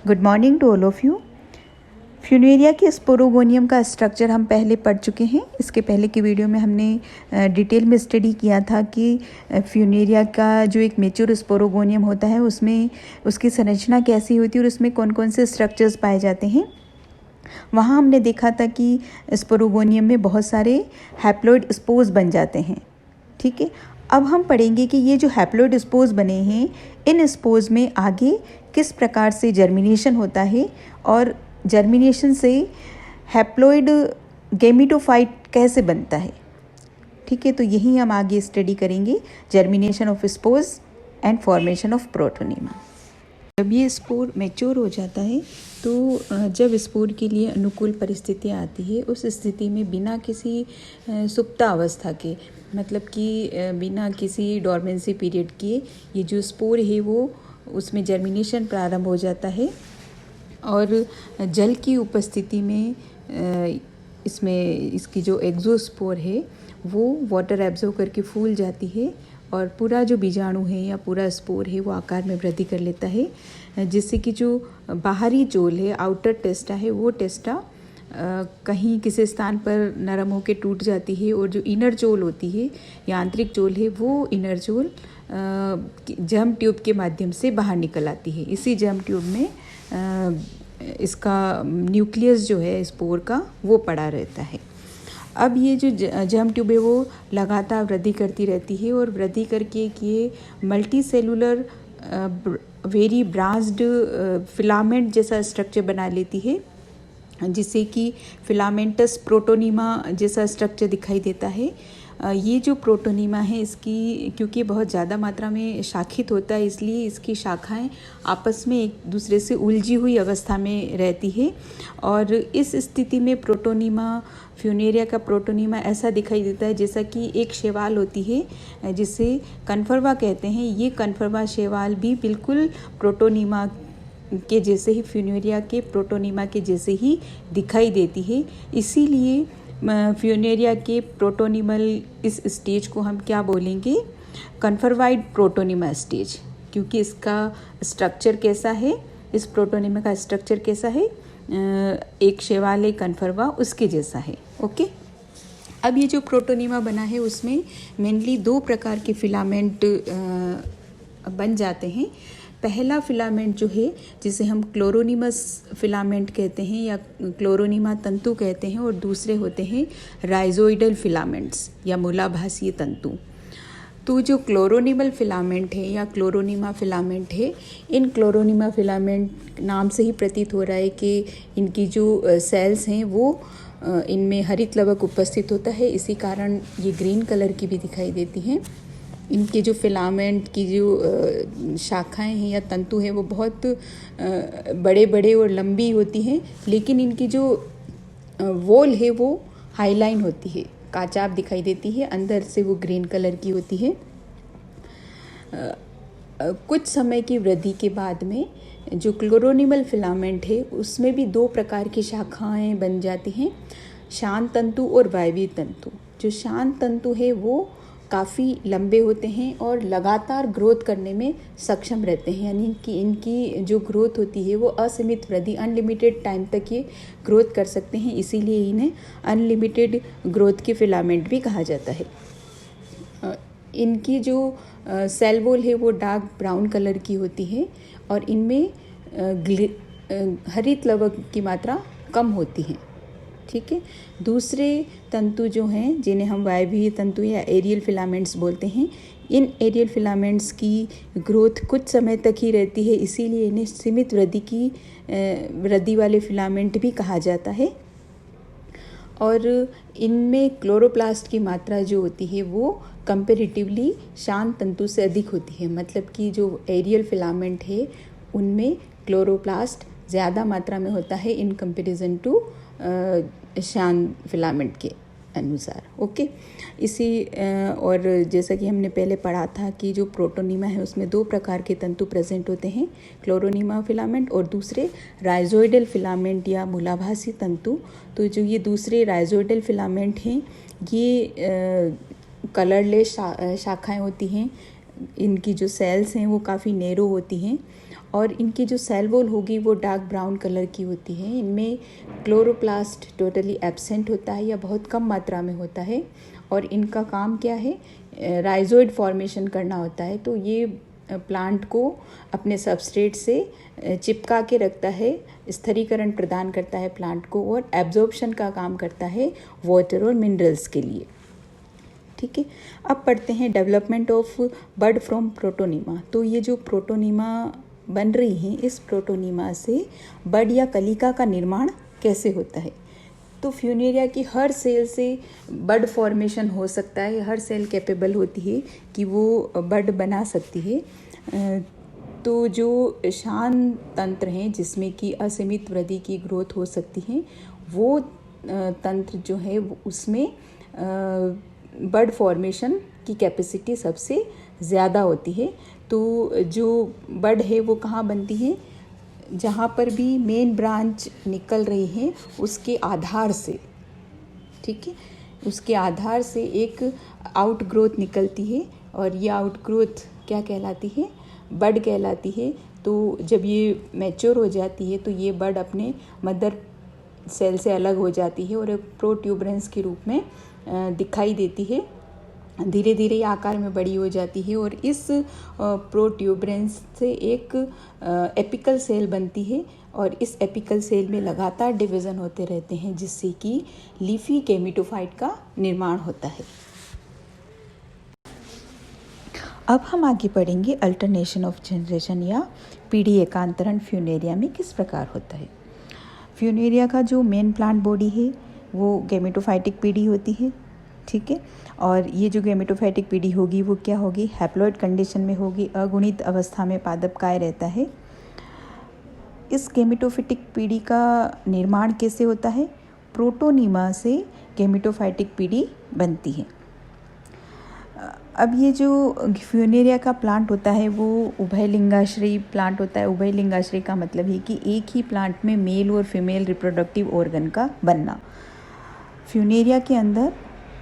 Good morning to all of you. Funaria के sporogonium का structure हम पहले पढ़ चुके हैं। इसके पहले की वीडियो में हमने डिटेल में स्टडी किया था कि फ्यूनेरिया का जो एक मेच्योर स्पोरोगोनियम होता है उसमें उसकी संरचना कैसी होती है और उसमें कौन कौन से स्ट्रक्चर्स पाए जाते हैं। वहाँ हमने देखा था कि स्पोरोगोनियम में बहुत सारे हैप्लॉइड स्पोर्स बन जाते हैं। ठीक है, अब हम पढ़ेंगे कि ये जो हैप्लॉइड स्पोर्स बने हैं, इन स्पोर्स में आगे किस प्रकार से जर्मिनेशन होता है और जर्मिनेशन से हैप्लॉइड गैमेटोफाइट कैसे बनता है। ठीक है, तो यही हम आगे स्टडी करेंगे, germination of spores and formation of protonema. जब ये स्पोर मैच्योर हो जाता है तो जब स्पोर के लिए अनुकूल परिस्थितियाँ आती है, उस स्थिति में बिना किसी सुप्तावस्था के, मतलब कि बिना किसी डॉर्मेंसी पीरियड के, ये जो स्पोर है वो उसमें जर्मिनेशन प्रारंभ हो जाता है और जल की उपस्थिति में इसमें इसकी जो एक्सोस्पोर है वो वाटर एब्जॉर्ब करके फूल जाती है और पूरा जो बीजाणु है या पूरा स्पोर है वो आकार में वृद्धि कर लेता है, जिससे कि जो बाहरी चोल है, आउटर टेस्टा है, वो टेस्टा कहीं किसी स्थान पर नरम होकर टूट जाती है और जो इनर चोल होती है या आंतरिक चोल है वो इनर चोल जर्म ट्यूब के माध्यम से बाहर निकल आती है। इसी जर्म ट्यूब में इसका न्यूक्लियस जो है स्पोर का वो पड़ा रहता है। अब ये जो जर्म ट्यूब है वो लगातार वृद्धि करती रहती है और वृद्धि करके ये multi cellular very branched filament जैसा स्ट्रक्चर बना लेती है, जिससे कि फिलामेंटस प्रोटोनीमा जैसा स्ट्रक्चर दिखाई देता है। ये जो प्रोटोनीमा है इसकी, क्योंकि बहुत ज़्यादा मात्रा में शाखित होता है, इसलिए इसकी शाखाएं आपस में एक दूसरे से उलझी हुई अवस्था में रहती है और इस स्थिति में प्रोटोनीमा, फ्यूनेरिया का प्रोटोनीमा ऐसा दिखाई देता है जैसा कि एक शैवाल होती है जिसे कन्फर्वा कहते हैं। ये कन्फर्वा शैवाल भी बिल्कुल प्रोटोनीमा के जैसे ही, फ्यूनेरिया के प्रोटोनीमा के जैसे ही दिखाई देती है। इसीलिए फ्यूनेरिया के प्रोटोनिमल इस स्टेज को हम क्या बोलेंगे, कन्फर्वाइड प्रोटोनिमा स्टेज, क्योंकि इसका स्ट्रक्चर कैसा है, इस प्रोटोनिमा का स्ट्रक्चर कैसा है, एक शैवाल है कन्फर्वा उसके जैसा है। ओके, अब ये जो प्रोटोनिमा बना है उसमें मेनली दो प्रकार के फिलामेंट बन जाते हैं। पहला फिलामेंट जो है जिसे हम क्लोरोनिमस फिलामेंट कहते हैं या क्लोरोनिमा तंतु कहते हैं, और दूसरे होते हैं राइजोइडल फिलामेंट्स या मूलाभासीय तंतु। तो जो क्लोरोनिमल फिलामेंट है या क्लोरोनिमा फिलामेंट है, इन क्लोरोनिमा फिलामेंट नाम से ही प्रतीत हो रहा है कि इनकी जो सेल्स हैं वो इनमें हरित लवक उपस्थित होता है, इसी कारण ये ग्रीन कलर की भी दिखाई देती हैं। इनके जो फिलामेंट की जो शाखाएं हैं या तंतु हैं वो बहुत बड़े बड़े और लंबी होती हैं, लेकिन इनकी जो वॉल है वो हाईलाइन होती है, काचाप दिखाई देती है, अंदर से वो ग्रीन कलर की होती है। कुछ समय की वृद्धि के बाद में जो क्लोरोनिमल फिलामेंट है उसमें भी दो प्रकार की शाखाएं बन जाती हैं, शांत तंतु और वायवीय तंतु। जो शांत तंतु है वो काफ़ी लंबे होते हैं और लगातार ग्रोथ करने में सक्षम रहते हैं, यानी कि इनकी जो ग्रोथ होती है वो असीमित वृद्धि, अनलिमिटेड टाइम तक ये ग्रोथ कर सकते हैं, इसीलिए इन्हें अनलिमिटेड ग्रोथ के फिलामेंट भी कहा जाता है। इनकी जो सेल वॉल है वो डार्क ब्राउन कलर की होती है और इनमें हरित लवक की मात्रा कम होती है। ठीक है, दूसरे तंतु जो हैं जिन्हें हम वायवीय तंतु या एरियल फिलामेंट्स बोलते हैं, इन एरियल फिलामेंट्स की ग्रोथ कुछ समय तक ही रहती है, इसीलिए इन्हें सीमित वृद्धि वाले फिलामेंट भी कहा जाता है। और इनमें क्लोरोप्लास्ट की मात्रा जो होती है वो कंपेरेटिवली शांत तंतु से अधिक होती है, मतलब कि जो एरियल फिलामेंट है उनमें क्लोरोप्लास्ट ज़्यादा मात्रा में होता है इन कंपेरिजन टू शांत फिलामेंट के अनुसार। ओके, इसी और जैसा कि हमने पहले पढ़ा था कि जो प्रोटोनिमा है उसमें दो प्रकार के तंतु प्रेजेंट होते हैं, क्लोरोनिमा फिलामेंट और दूसरे राइजोइडल फिलामेंट या मूलाभासी तंतु। तो जो ये दूसरे राइजोइडल फिलामेंट हैं ये कलरलेस शाखाएं होती हैं, इनकी जो सेल्स हैं वो काफ़ी नैरो होती हैं और इनकी जो सेल वॉल होगी वो डार्क ब्राउन कलर की होती है। इनमें क्लोरोप्लास्ट टोटली एब्सेंट होता है या बहुत कम मात्रा में होता है, और इनका काम क्या है, राइजोइड फॉर्मेशन करना होता है। तो ये प्लांट को अपने सबस्ट्रेट से चिपका के रखता है, स्थिरीकरण प्रदान करता है प्लांट को, और एब्जॉर्प्शन का काम करता है वाटर और मिनरल्स के लिए। ठीक है, अब पढ़ते हैं development of bud from protonema. तो ये जो प्रोटोनीमा बन रही हैं, इस प्रोटोनीमा से बड या कलिका का निर्माण कैसे होता है। तो फ्यूनेरिया की हर सेल से बड फॉर्मेशन हो सकता है, हर सेल कैपेबल होती है कि वो बड बना सकती है। तो जो शांत तंत्र हैं जिसमें कि असीमित वृद्धि की ग्रोथ हो सकती है, वो तंत्र जो है उसमें बड फॉर्मेशन की कैपेसिटी सबसे ज़्यादा होती है। तो जो बड है वो कहाँ बनती है, जहाँ पर भी मेन ब्रांच निकल रही है उसके आधार से, ठीक है, उसके आधार से एक आउट ग्रोथ निकलती है, और ये आउट ग्रोथ क्या कहलाती है, बड कहलाती है। तो जब ये मैच्योर हो जाती है तो ये बड अपने मदर सेल से अलग हो जाती है और एक प्रोट्यूबरेंस के रूप में दिखाई देती है। धीरे धीरे आकार में बड़ी हो जाती है, और इस प्रोट्यूबरेंस से एक एपिकल सेल बनती है, और इस एपिकल सेल में लगातार डिवीज़न होते रहते हैं, जिससे कि लीफी गेमेटोफाइट का निर्माण होता है। अब हम आगे पढ़ेंगे अल्टरनेशन ऑफ जनरेशन या पीढ़ी एकांतरण फ्यूनेरिया में किस प्रकार होता है। फ्यूनेरिया का जो मेन प्लांट बॉडी है वो गेमेटोफाइटिक पीढ़ी होती है, ठीक है, और ये जो गेमेटोफाइटिक पीढ़ी होगी वो क्या होगी, हैप्लॉइड कंडीशन में होगी, अगुणित अवस्था में पादपकाय रहता है। इस गेमेटोफाइटिक पीढ़ी का निर्माण कैसे होता है, प्रोटोनीमा से गेमेटोफाइटिक पीढ़ी बनती है। अब ये जो फ्यूनेरिया का प्लांट होता है वो उभयलिंगाश्रयी प्लांट होता है। उभयलिंगाश्रयी का मतलब है कि एक ही प्लांट में मेल और फीमेल रिप्रोडक्टिव ऑर्गन का बनना। फ्यूनेरिया के अंदर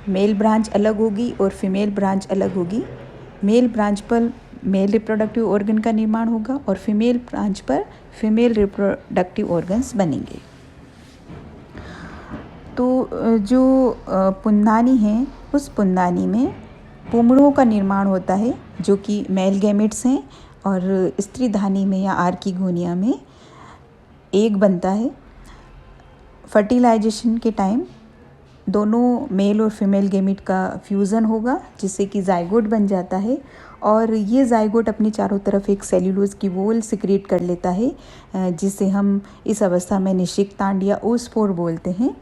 मेल ब्रांच अलग होगी और फीमेल ब्रांच अलग होगी। मेल ब्रांच पर मेल रिप्रोडक्टिव ऑर्गन का निर्माण होगा और फीमेल ब्रांच पर फीमेल रिप्रोडक्टिव ऑर्गन्स बनेंगे। तो जो पुंदानी है उस पुंदानी में पुमड़ों का निर्माण होता है जो कि मेल गैमेट्स हैं, और स्त्री धानी में या आर्किगोनिया में एग बनता है। फर्टिलाइजेशन के टाइम दोनों मेल और फीमेल गैमेट का फ्यूज़न होगा जिससे कि जाइगोट बन जाता है, और ये जाइगोट अपनी चारों तरफ एक सेल्यूलोज की वॉल सिक्रेट कर लेता है, जिसे हम इस अवस्था में निषिक्तांड या ओस्पोर बोलते हैं।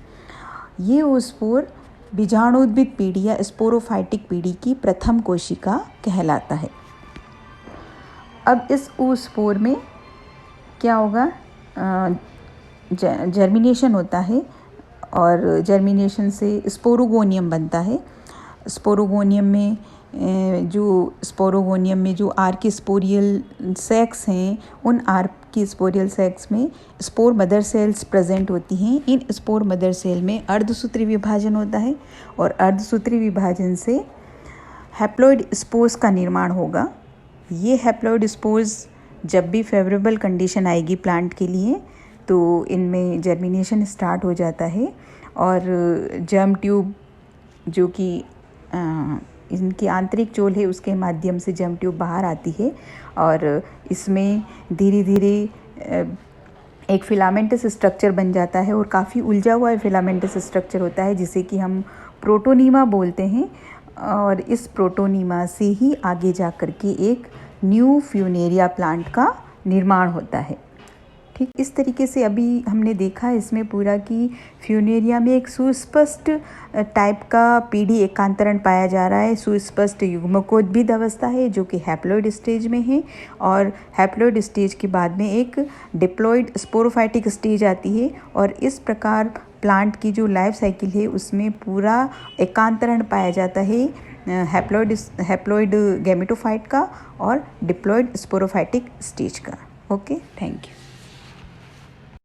ये ओस्पोर बीजाणुद्भिद पीढ़ी या स्पोरोफाइटिक पीढ़ी की प्रथम कोशिका कहलाता है। अब इस ओस्पोर में क्या होगा, जर्मिनेशन होता है, और जर्मिनेशन से स्पोरोगोनियम बनता है। स्पोरोगोनियम में जो आर्किस्पोरियल सेक्स हैं, उन आर्किस्पोरियल सेक्स में स्पोर मदर सेल्स प्रेजेंट होती हैं। इन स्पोर मदर सेल में अर्धसूत्री विभाजन होता है, और अर्धसूत्री विभाजन से हैप्लॉइड स्पोर्स का निर्माण होगा। ये हैप्लॉइड स्पोर्स जब भी फेवरेबल कंडीशन आएगी प्लांट के लिए तो इनमें जर्मिनेशन स्टार्ट हो जाता है, और जर्म ट्यूब जो कि इनकी आंतरिक चोल है उसके माध्यम से जर्म ट्यूब बाहर आती है, और इसमें धीरे धीरे एक फिलामेंटस स्ट्रक्चर बन जाता है, और काफ़ी उलझा हुआ फिलामेंटस स्ट्रक्चर होता है जिसे कि हम प्रोटोनीमा बोलते हैं। और इस प्रोटोनीमा से ही आगे जा कर के एक न्यू फ्यूनेरिया प्लांट का निर्माण होता है। ठीक, इस तरीके से अभी हमने देखा इसमें पूरा कि फ्यूनेरिया में एक सुस्पष्ट टाइप का पीढ़ी एकांतरण पाया जा रहा है। सुस्पष्ट युग्मकोद्भिद अवस्था है जो कि हैप्लॉइड स्टेज में है, और हैप्लॉइड स्टेज के बाद में एक डिप्लॉइड स्पोरोफाइटिक स्टेज आती है, और इस प्रकार प्लांट की जो लाइफ साइकिल है उसमें पूरा एकांतरण पाया जाता है हैप्लॉइड गैमेटोफाइट का और डिप्लॉइड स्पोरोफाइटिक स्टेज का। Okay, thank you.